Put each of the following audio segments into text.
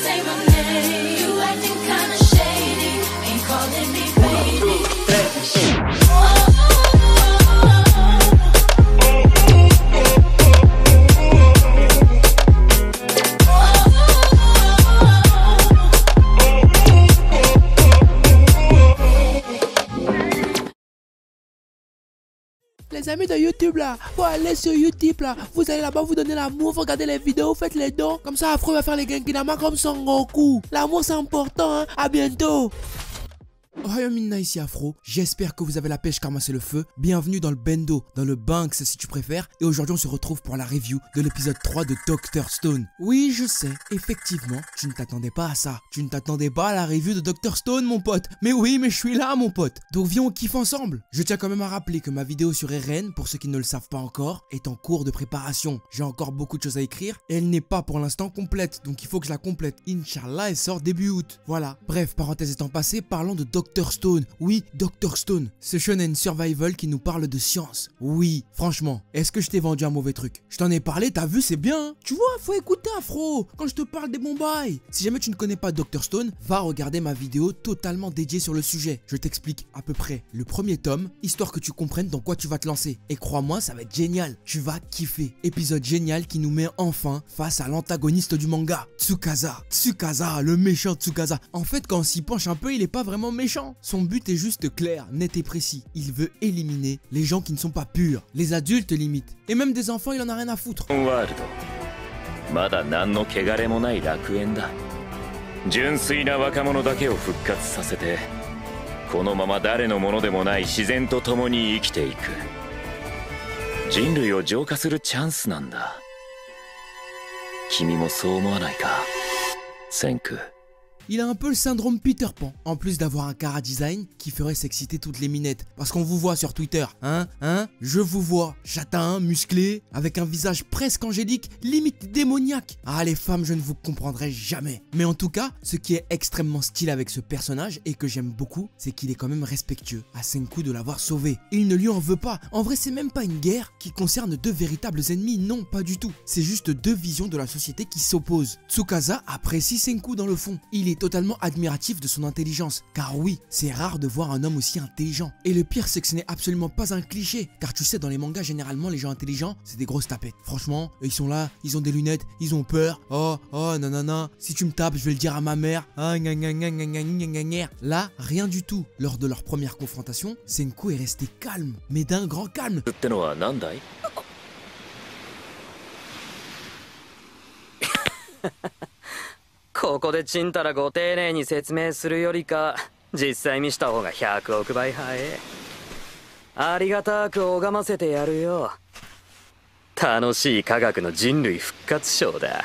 say my name. You acting kinda shady, ain't calling me baby. Les amis de YouTube là, faut aller sur YouTube là, vous allez là-bas, vous donnez l'amour, vous regardez les vidéos, faites les dons, comme ça Afro va faire les Genkinama comme Son Goku. L'amour c'est important, hein. À bientôt. Oh Minna, ici Afro, j'espère que vous avez la pêche car moi c'est le feu. Bienvenue dans le Bendo, dans le Banks si tu préfères. Et aujourd'hui on se retrouve pour la review de l'épisode 3 de Dr Stone. Oui je sais, effectivement, tu ne t'attendais pas à ça. Tu ne t'attendais pas à la review de Dr Stone mon pote. Mais oui, mais je suis là mon pote. Donc viens on kiffe ensemble. Je tiens quand même à rappeler que ma vidéo sur RN, pour ceux qui ne le savent pas encore, est en cours de préparation. J'ai encore beaucoup de choses à écrire et elle n'est pas pour l'instant complète. Donc il faut que je la complète. Inch'Allah elle sort début août. Voilà, bref, parenthèse étant passée, parlons de Dr Stone. Oui, Dr Stone, ce shonen survival qui nous parle de science. Oui, franchement, est-ce que je t'ai vendu un mauvais truc? Je t'en ai parlé, t'as vu, c'est bien, hein. Tu vois, faut écouter Afro quand je te parle des bons bails. Si jamais tu ne connais pas Dr Stone, va regarder ma vidéo totalement dédiée sur le sujet. Je t'explique à peu près le premier tome, histoire que tu comprennes dans quoi tu vas te lancer. Et crois-moi, ça va être génial, tu vas kiffer. Épisode génial qui nous met enfin face à l'antagoniste du manga, Tsukasa. Tsukasa, le méchant Tsukasa. En fait, quand on s'y penche un peu, il est pas vraiment méchant. Son but est juste clair, net et précis. Il veut éliminer les gens qui ne sont pas purs, les adultes limite. Et même des enfants, il en a rien à foutre. Il a un peu le syndrome Peter Pan, en plus d'avoir un chara design qui ferait s'exciter toutes les minettes. Parce qu'on vous voit sur Twitter, je vous vois, châtain, musclé, avec un visage presque angélique, limite démoniaque. Ah les femmes, je ne vous comprendrai jamais. Mais en tout cas, ce qui est extrêmement stylé avec ce personnage et que j'aime beaucoup, c'est qu'il est quand même respectueux à Senku de l'avoir sauvé. Il ne lui en veut pas. En vrai, c'est même pas une guerre qui concerne deux véritables ennemis, non, pas du tout. C'est juste deux visions de la société qui s'opposent. Tsukasa apprécie Senku dans le fond. Il est totalement admiratif de son intelligence, car oui, c'est rare de voir un homme aussi intelligent. Et le pire, c'est que ce n'est absolument pas un cliché, car tu sais, dans les mangas, généralement, les gens intelligents, c'est des grosses tapettes. Franchement, ils sont là, ils ont des lunettes, ils ont peur. Oh, nanana, si tu me tapes, je vais le dire à ma mère. Ah, là, rien du tout. Lors de leur première confrontation, Senku est resté calme, mais d'un grand calme. ここでちんたらご丁寧に説明するよりか実際見した方が100億倍早い。ありがたく拝ませてやるよ。楽しい科学の人類復活ショーだ。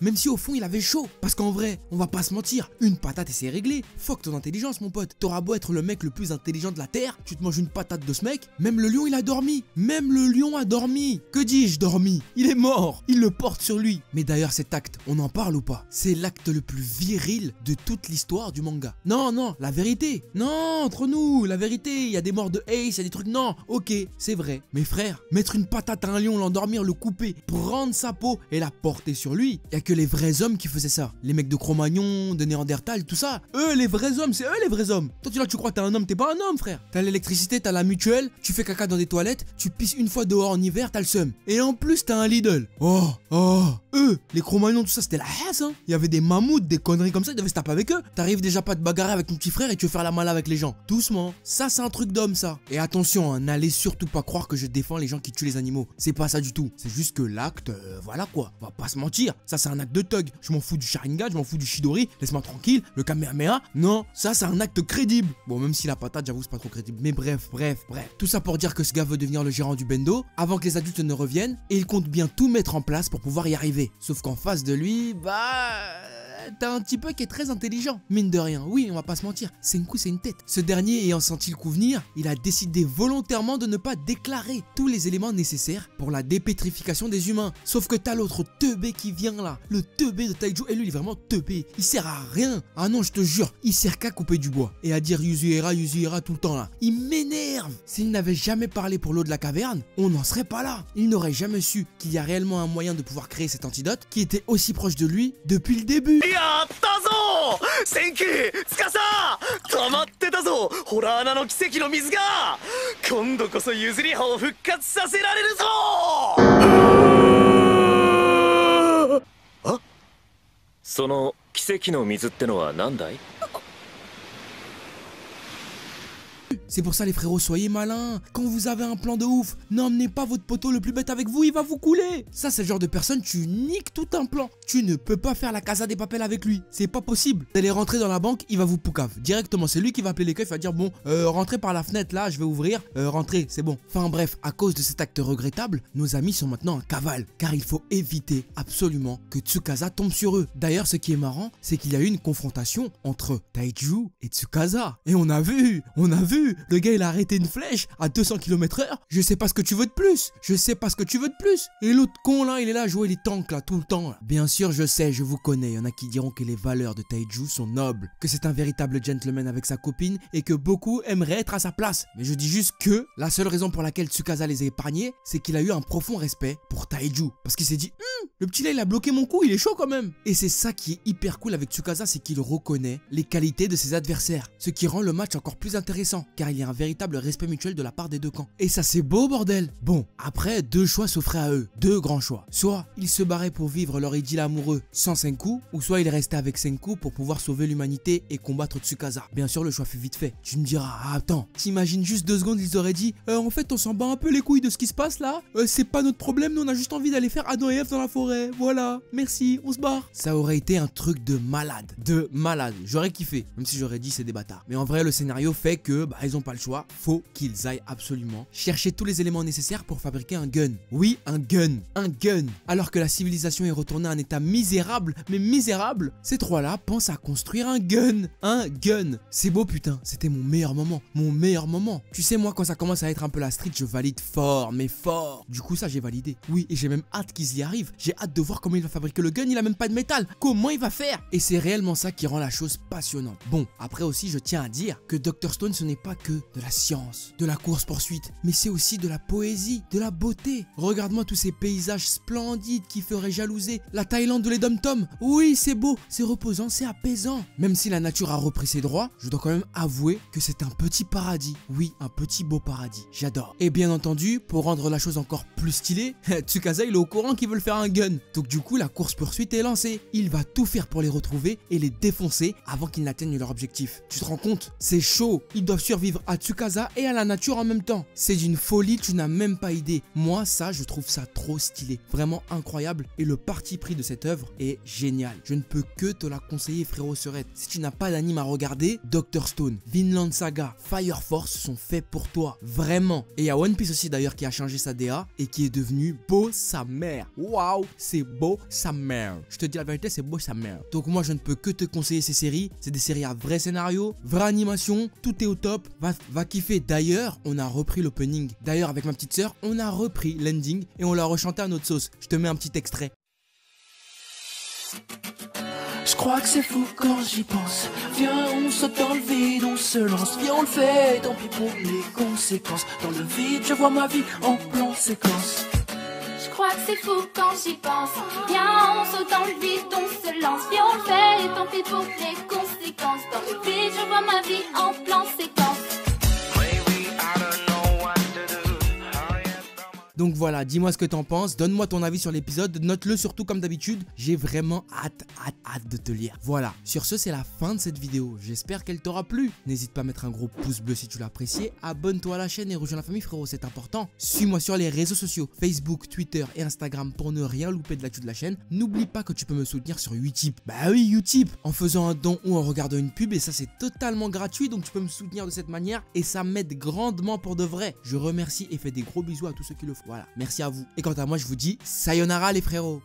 Même si au fond il avait chaud, parce qu'en vrai, on va pas se mentir, une patate et c'est réglé. Fuck ton intelligence mon pote, t'auras beau être le mec le plus intelligent de la terre, tu te manges une patate de ce mec, même le lion il a dormi. Même le lion a dormi. Que dis-je dormi? Il est mort, il le porte sur lui. Mais d'ailleurs cet acte, on en parle ou pas? C'est l'acte le plus viril de toute l'histoire du manga. Non, la vérité. Non, entre nous, la vérité, il y a des morts de Ace, il y a des trucs, non, ok, c'est vrai. Mais frère, mettre une patate à un lion, l'endormir, le couper, prendre sa peau et la porter sur lui, y a que les vrais hommes qui faisaient ça. Les mecs de Cro-Magnon, de Néandertal, tout ça. Eux, les vrais hommes, c'est eux les vrais hommes. Toi, tu crois que t'es un homme, t'es pas un homme, frère. T'as l'électricité, t'as la mutuelle, tu fais caca dans des toilettes, tu pisses une fois dehors en hiver, t'as le seum. Et en plus, t'as un Lidl. Eux, les Cro-Magnon, tout ça, c'était la haisse, hein. Il y avait des mammouths, des conneries comme ça, ils devaient se taper avec eux. T'arrives déjà pas à te bagarrer avec ton petit frère et tu veux faire la mala avec les gens. Doucement. Ça, c'est un truc d'homme, ça. Et attention, hein, n'allez surtout pas croire que je défends les gens qui tuent les animaux. C'est pas ça du tout. C'est juste que l'acte, voilà quoi. On va pas se mentir. Ça, c'est un acte de thug. Je m'en fous du Sharingan, je m'en fous du Chidori. Laisse-moi tranquille. Le Kamehameha. Non, ça, c'est un acte crédible. Bon, même si la patate, j'avoue, c'est pas trop crédible. Mais bref. Tout ça pour dire que ce gars veut devenir le gérant du Bendo avant que les adultes ne reviennent. Et il compte bien tout mettre en place pour pouvoir y arriver. Sauf qu'en face de lui, t'as un petit peu qui est très intelligent, mine de rien. Oui, on va pas se mentir, Senku c'est une tête. Ce dernier ayant senti le coup venir, il a décidé volontairement de ne pas déclarer tous les éléments nécessaires pour la dépétrification des humains. Sauf que t'as l'autre teubé qui vient là, le teubé de Taiju, et lui il est vraiment teubé, il sert à rien. Ah non, je te jure, il sert qu'à couper du bois et à dire Yuzuhira tout le temps là. Il m'énerve. S'il n'avait jamais parlé pour l'eau de la caverne, on n'en serait pas là. Il n'aurait jamais su qu'il y a réellement un moyen de pouvoir créer cet antidote qui était aussi proche de lui depuis le début. やったぞセンキつかさ溜まってたぞホラー穴の奇跡の水が今度こそ譲り葉を復活させられるぞあその奇跡の水ってのは何だい C'est pour ça les frérots, soyez malins. Quand vous avez un plan de ouf, n'emmenez pas votre poteau le plus bête avec vous, il va vous couler. Ça c'est le genre de personne, tu niques tout un plan. Tu ne peux pas faire la casa des papels avec lui, c'est pas possible. Vous allez rentrer dans la banque, il va vous poucave. Directement, c'est lui qui va appeler les keufs, il va dire bon, rentrez par la fenêtre là, je vais ouvrir, rentrez, c'est bon. Enfin bref, à cause de cet acte regrettable, nos amis sont maintenant en cavale. Car il faut éviter absolument que Tsukasa tombe sur eux. D'ailleurs, ce qui est marrant, c'est qu'il y a eu une confrontation entre Taiju et Tsukasa. Et on a vu, le gars il a arrêté une flèche à 200 km/h. Je sais pas ce que tu veux de plus. Je sais pas ce que tu veux de plus. Et l'autre con là, il est là à jouer les tanks là tout le temps là. Bien sûr, je sais, je vous connais. Il y en a qui diront que les valeurs de Taiju sont nobles, que c'est un véritable gentleman avec sa copine et que beaucoup aimeraient être à sa place. Mais je dis juste que la seule raison pour laquelle Tsukasa les a épargnés, c'est qu'il a eu un profond respect pour Taiju. Parce qu'il s'est dit, le petit là il a bloqué mon coup, il est chaud quand même. Et c'est ça qui est hyper cool avec Tsukasa, c'est qu'il reconnaît les qualités de ses adversaires. Ce qui rend le match encore plus intéressant, car il y a un véritable respect mutuel de la part des deux camps. Et ça c'est beau bordel. Bon, après deux choix s'offraient à eux, deux grands choix. Soit ils se barraient pour vivre leur idylle amoureux sans Senku, ou soit ils restaient avec Senku pour pouvoir sauver l'humanité et combattre Tsukasa. Bien sûr le choix fut vite fait. Tu me diras, ah, attends, t'imagines juste 2 secondes ils auraient dit, en fait on s'en bat un peu les couilles de ce qui se passe là, c'est pas notre problème, nous on a juste envie d'aller faire Adam et Ève dans la forêt, voilà, merci, on se barre. Ça aurait été un truc de malade, j'aurais kiffé, même si j'aurais dit c'est des bâtards. Mais en vrai le scénario fait que, bah ils ont pas le choix, faut qu'ils aillent absolument chercher tous les éléments nécessaires pour fabriquer un gun. Oui, un gun. Alors que la civilisation est retournée à un état misérable, mais misérable, ces trois-là pensent à construire un gun. C'est beau putain, c'était mon meilleur moment. Tu sais moi quand ça commence à être un peu la street, je valide fort, mais fort. Du coup ça j'ai validé. Oui, et j'ai même hâte qu'ils y arrivent. J'ai hâte de voir comment il va fabriquer le gun, il a même pas de métal. Comment il va faire? Et c'est réellement ça qui rend la chose passionnante. Bon, après aussi je tiens à dire que Dr Stone ce n'est pas que de la science, de la course-poursuite, mais c'est aussi de la poésie, de la beauté. Regarde-moi tous ces paysages splendides qui feraient jalouser la Thaïlande ou les dom-toms. Oui, c'est beau, c'est reposant, c'est apaisant. Même si la nature a repris ses droits, je dois quand même avouer que c'est un petit paradis. Oui, un petit beau paradis. J'adore. Et bien entendu, pour rendre la chose encore plus stylée, Tsukasa il est au courant qu'ils veulent faire un gun. Donc du coup, la course-poursuite est lancée. Il va tout faire pour les retrouver et les défoncer avant qu'ils n'atteignent leur objectif. Tu te rends compte? C'est chaud. Ils doivent survivre à Tsukasa et à la nature en même temps. C'est d'une folie, tu n'as même pas idée. Moi, ça, je trouve ça trop stylé. Vraiment incroyable. Et le parti pris de cette œuvre est génial. Je ne peux que te la conseiller, frérot Serette. Si tu n'as pas d'anime à regarder, Dr Stone, Vinland Saga, Fire Force sont faits pour toi. Vraiment. Et il y a One Piece aussi d'ailleurs qui a changé sa DA et qui est devenu beau sa mère. Waouh, c'est beau sa mère. Je te dis la vérité, c'est beau sa mère. Donc moi, je ne peux que te conseiller ces séries. C'est des séries à vrai scénario, vraie animation, tout est au top. Va kiffer. D'ailleurs, on a repris l'opening. D'ailleurs, avec ma petite sœur, on a repris l'ending et on l'a rechanté à notre sauce. Je te mets un petit extrait. Je crois que c'est fou quand j'y pense. Viens, on saute dans le vide, on se lance. Viens, on le fait, tant pis pour les conséquences. Dans le vide, je vois ma vie en plan séquence. Je crois que c'est fou quand j'y pense. Viens, on saute dans le vide, on se lance. Viens, on le fait, tant pis pour les conséquences. Dans le vide, je vois ma vie en plan séquence. Donc voilà, dis-moi ce que t'en penses, donne-moi ton avis sur l'épisode, note-le surtout comme d'habitude, j'ai vraiment hâte de te lire. Voilà, sur ce c'est la fin de cette vidéo, j'espère qu'elle t'aura plu. N'hésite pas à mettre un gros pouce bleu si tu l'as apprécié, abonne-toi à la chaîne et rejoins la famille frérot, c'est important. Suis-moi sur les réseaux sociaux, Facebook, Twitter et Instagram pour ne rien louper de l'actu de la chaîne. N'oublie pas que tu peux me soutenir sur Utip. Bah oui, Utip, en faisant un don ou en regardant une pub et ça c'est totalement gratuit donc tu peux me soutenir de cette manière et ça m'aide grandement pour de vrai. Je remercie et fais des gros bisous à tous ceux qui le font. Voilà, merci à vous. Et quant à moi, je vous dis sayonara les frérots.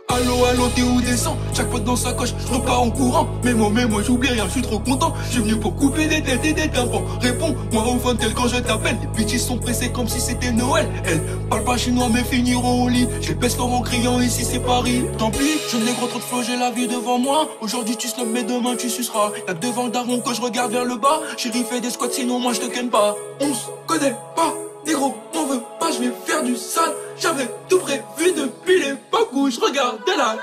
Allo, t'es où descends? Chaque pote dans sa coche, je repars en courant. Mais moi j'oublie rien, je suis trop content. Je suis venu pour couper des têtes et des tympans. Réponds-moi au fun tel quand je t'appelle. Les bitches sont pressés comme si c'était Noël. Elles parlent pas chinois mais finiront au lit. J'ai peste en criant ici c'est Paris. Tant pis, je n'ai gros trop de flow, j'ai la vie devant moi. Aujourd'hui tu snobs mais demain tu suceras. Y'a que devant le daron que je regarde vers le bas. Chérie fais des squats sinon moi je te ken pas. On se connaît pas, négro, m'en veux pas, je vais faire du sale. J'avais tout prévu depuis les pas. ma couche, regarde, t'es là.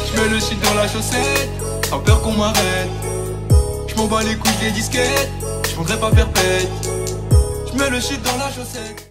J'mets le shit dans la chaussette, sans peur qu'on m'arrête. J'm'en bats les couilles des disquettes, j'prendrai pas perpète. J'mets le shit dans la chaussette.